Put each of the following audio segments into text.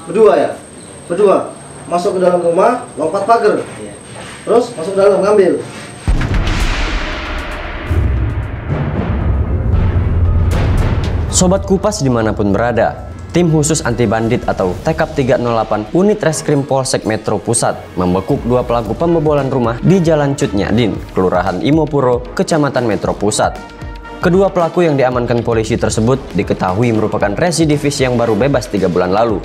Berdua ya? Berdua? Masuk ke dalam rumah, lompat pagar? Iya. Terus masuk ke dalam, ngambil? Sobat Kupas dimanapun berada, tim khusus anti bandit atau TKP 308 unit Reskrim Polsek Metro Pusat membekuk dua pelaku pembobolan rumah di Jalan Cut Nyadin, Kelurahan Imopuro, Kecamatan Metro Pusat. Kedua pelaku yang diamankan polisi tersebut diketahui merupakan residivis yang baru bebas 3 bulan lalu.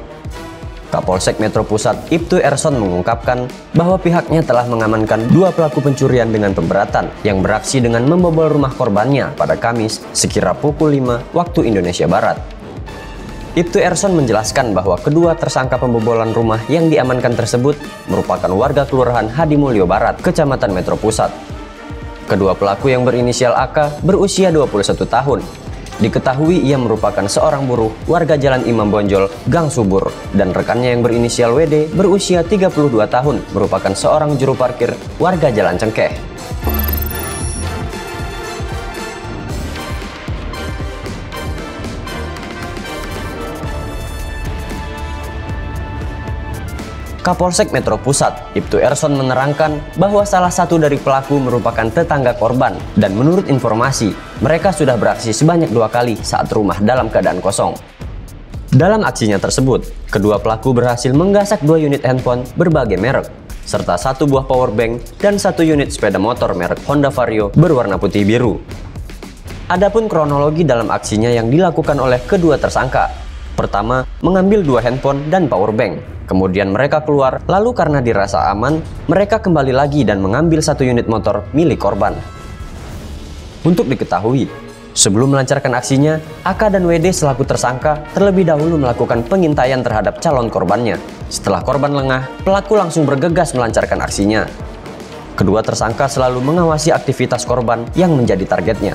Kapolsek Metro Pusat Ibtu Erson mengungkapkan bahwa pihaknya telah mengamankan dua pelaku pencurian dengan pemberatan yang beraksi dengan membobol rumah korbannya pada Kamis sekira pukul 5 waktu Indonesia Barat. Ibtu Erson menjelaskan bahwa kedua tersangka pembobolan rumah yang diamankan tersebut merupakan warga Kelurahan Hadimulyo Barat, Kecamatan Metro Pusat. Kedua pelaku yang berinisial AK berusia 21 tahun. Diketahui ia merupakan seorang buruh warga Jalan Imam Bonjol, Gang Subur, dan rekannya yang berinisial WD berusia 32 tahun merupakan seorang juru parkir warga Jalan Cengkeh. Kapolsek Metro Pusat, Ibtu Erson menerangkan bahwa salah satu dari pelaku merupakan tetangga korban dan menurut informasi, mereka sudah beraksi sebanyak 2 kali saat rumah dalam keadaan kosong. Dalam aksinya tersebut, kedua pelaku berhasil menggasak 2 unit handphone berbagai merek, serta 1 buah powerbank dan 1 unit sepeda motor merek Honda Vario berwarna putih biru. Adapun kronologi dalam aksinya yang dilakukan oleh kedua tersangka, pertama, mengambil 2 handphone dan powerbank. Kemudian mereka keluar, lalu karena dirasa aman, mereka kembali lagi dan mengambil 1 unit motor milik korban. Untuk diketahui, sebelum melancarkan aksinya, AK dan WD selaku tersangka terlebih dahulu melakukan pengintaian terhadap calon korbannya. Setelah korban lengah, pelaku langsung bergegas melancarkan aksinya. Kedua tersangka selalu mengawasi aktivitas korban yang menjadi targetnya.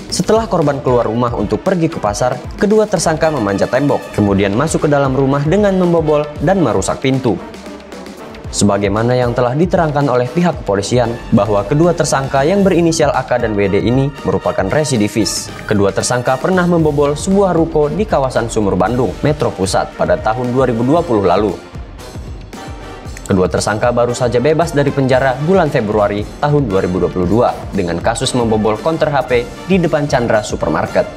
Setelah korban keluar rumah untuk pergi ke pasar, kedua tersangka memanjat tembok, kemudian masuk ke dalam rumah dengan membobol dan merusak pintu. Sebagaimana yang telah diterangkan oleh pihak kepolisian, bahwa kedua tersangka yang berinisial AK dan WD ini merupakan residivis. Kedua tersangka pernah membobol sebuah ruko di kawasan Sumur Bandung, Metro Pusat pada tahun 2020 lalu. Kedua tersangka baru saja bebas dari penjara bulan Februari tahun 2022 dengan kasus membobol konter HP di depan Chandra Supermarket.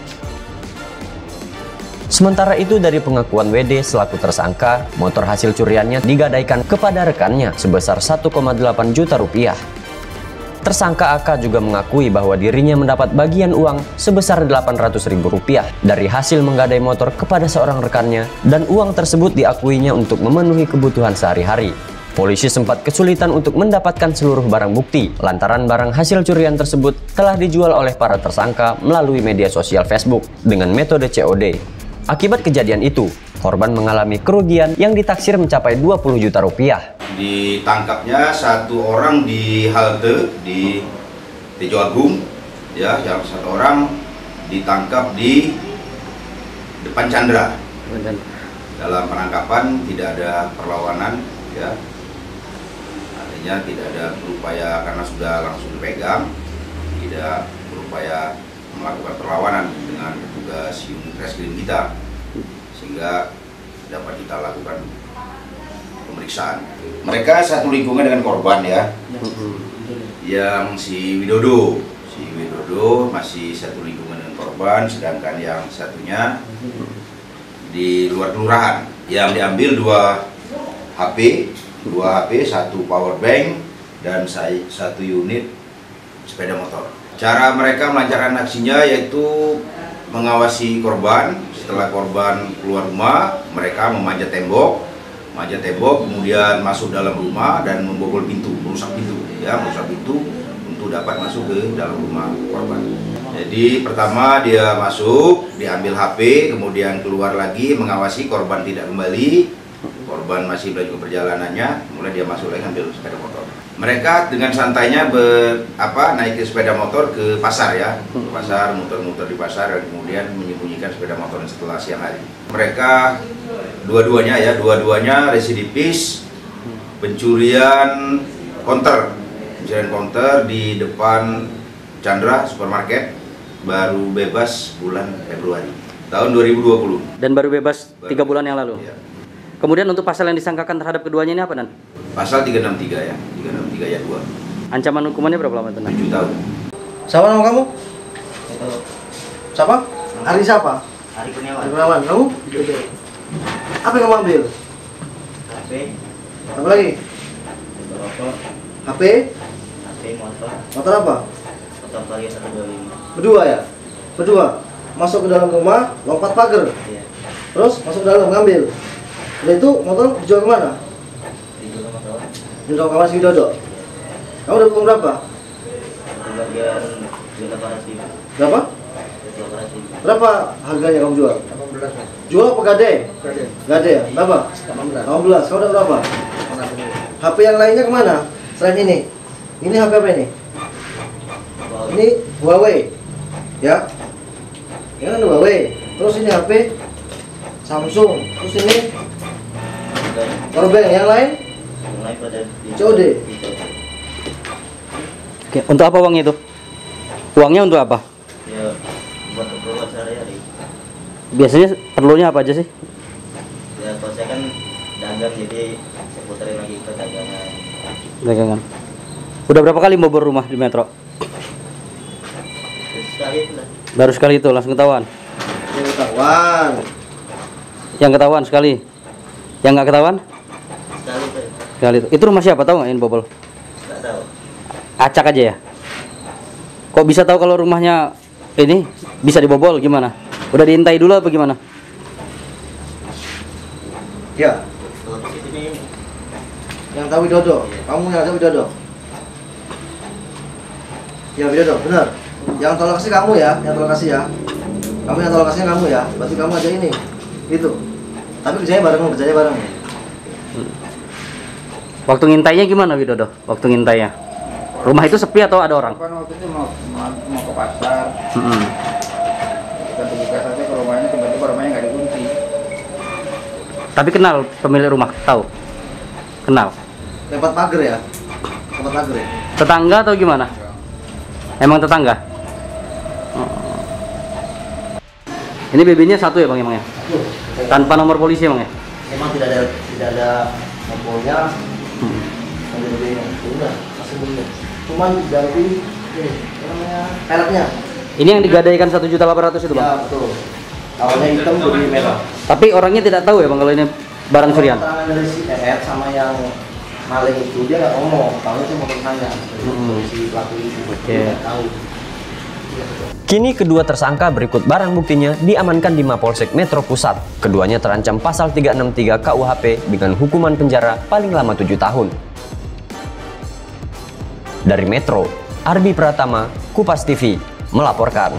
Sementara itu dari pengakuan WD selaku tersangka, motor hasil curiannya digadaikan kepada rekannya sebesar 1,8 juta rupiah. Tersangka AK juga mengakui bahwa dirinya mendapat bagian uang sebesar 800.000 rupiah dari hasil menggadai motor kepada seorang rekannya dan uang tersebut diakuinya untuk memenuhi kebutuhan sehari-hari. Polisi sempat kesulitan untuk mendapatkan seluruh barang bukti lantaran barang hasil curian tersebut telah dijual oleh para tersangka melalui media sosial Facebook dengan metode COD. Akibat kejadian itu, korban mengalami kerugian yang ditaksir mencapai 20 juta rupiah. Ditangkapnya 1 orang di halte di Tejo Agung, ya, yang 1 orang ditangkap di depan Chandra. Dalam penangkapan tidak ada perlawanan, ya. Artinya tidak ada berupaya karena sudah langsung dipegang, tidak berupaya melakukan perlawanan dengan petugas unit reskrim kita, sehingga dapat kita lakukan pemeriksaan. Mereka satu lingkungan dengan korban, ya. Yang si Widodo masih satu lingkungan dengan korban, sedangkan yang satunya di luar kelurahan. Yang diambil 2 HP, 1 power bank dan 1 unit sepeda motor. Cara mereka melancarkan aksinya yaitu mengawasi korban. Setelah korban keluar rumah, mereka memanjat tembok, kemudian masuk dalam rumah dan membobol pintu, merusak pintu untuk dapat masuk ke dalam rumah korban. Jadi pertama dia masuk, diambil HP, kemudian keluar lagi mengawasi korban tidak kembali. Korban masih melanjutkan perjalanannya, kemudian dia masuk lagi ambil sepeda motor. Mereka dengan santainya naik ke sepeda motor ke pasar, ya, ke pasar, muter-muter di pasar dan kemudian menyembunyikan sepeda motor setelah siang hari. Mereka dua-duanya residivis pencurian konter di depan Chandra Supermarket, baru bebas bulan Februari tahun 2020. Dan baru bebas 3 bulan yang lalu. Ya. Kemudian untuk pasal yang disangkakan terhadap keduanya ini apa, Dan? Pasal 363 ya, 363 ayat 2. Ancaman hukumannya berapa lama, Dan? 7 tahun. Siapa nama kamu? Itu Siapa? Ari siapa? Hari Kurniawan. Ari Kurniawan. Kamu? Apa yang kamu ambil? HP, Apa lagi? rokok, HP? HP, motor, Motor apa? motor Vario 125. Berdua ya? Berdua. Masuk ke dalam rumah, lompat pagar. Iya. Terus masuk ke dalam ngambil. Udah itu motor dijual kemana? Dijual sama kawan. Dijual ke Mas Widodo. Kamu udah uang berapa? Satu bagian jual 800.000. Berapa? Jual 800.000. Berapa harganya kamu jual? 18. Jual apa gade? Gade. Gade ya? Berapa? 18. 18. Kamu udah berapa? HP yang lainnya kemana? Selain ini? Ini HP apa ini? Wow. Ini Huawei. Ya? Ini kan Huawei. Terus ini HP Samsung. Terus ini Dan powerbank. Yang lain? yang lain pada di COD. di COD. Oke, untuk apa uangnya itu? Uangnya untuk apa? Ya buat keperluan sehari-hari. Biasanya perlunya apa aja sih? Ya kalau saya kan dagang, jadi saya puterin lagi ke dagangan. Dagangan. Udah berapa kali bobor rumah di Metro? Terus sekali itu lah. Baru sekali itu langsung ketahuan. Ini ketahuan. Yang ketahuan sekali. Yang nggak ketahuan? Sekali itu. Sekali itu. Itu rumah siapa, tahu nggak ini bobol? Nggak tahu. Acak aja ya. Kok bisa tahu kalau rumahnya ini bisa dibobol gimana? Udah diintai dulu apa gimana? Ya. Kalau CCTV ini Yang tahu Widodo. Kamu yang tahu Widodo. Ya Widodo, benar. Yang tahu lokasi kamu ya, yang tahu lokasi ya. Kamu yang tahu lokasinya kamu ya. Berarti kamu aja ini. Gitu. Tapi kerjanya bareng. Waktu ngintainya gimana, Widodo? Waktu ngintainya? Rumah itu sepi atau ada orang? Kan waktu itu mau ke pasar, Mm-mm. kita buka saja ke rumahnya, tiba-tiba rumahnya nggak dikunci. Tapi kenal pemilik rumah, tahu? Kenal. Lempar pagar ya. Lempar pagar ya. Tetangga atau gimana? Emang tetangga? Oh. Ini BB-nya satu ya, Bang, emang ya? Tanpa nomor polisi, Bang ya? Memang tidak ada nomornya. Ada lebihnya. Udah, masih bunyi. Cuman dari ini, apa namanya? Peraknya. Ini yang digadaikan 1.800.000 itu, Bang? Ya, betul. Awalnya hitam jadi merah. Tapi orangnya tidak tahu ya, Bang, kalau ini barang curian? Keterangan dari si ER sama yang maling itu dia nggak ngomong, tahu itu motor saya. Si pelaku itu. Oke. Dia nggak tahu. Kini kedua tersangka berikut barang buktinya diamankan di Mapolsek Metro Pusat. Keduanya terancam pasal 363 KUHP dengan hukuman penjara paling lama 7 tahun. Dari Metro, Arbi Pratama, Kupas TV, melaporkan.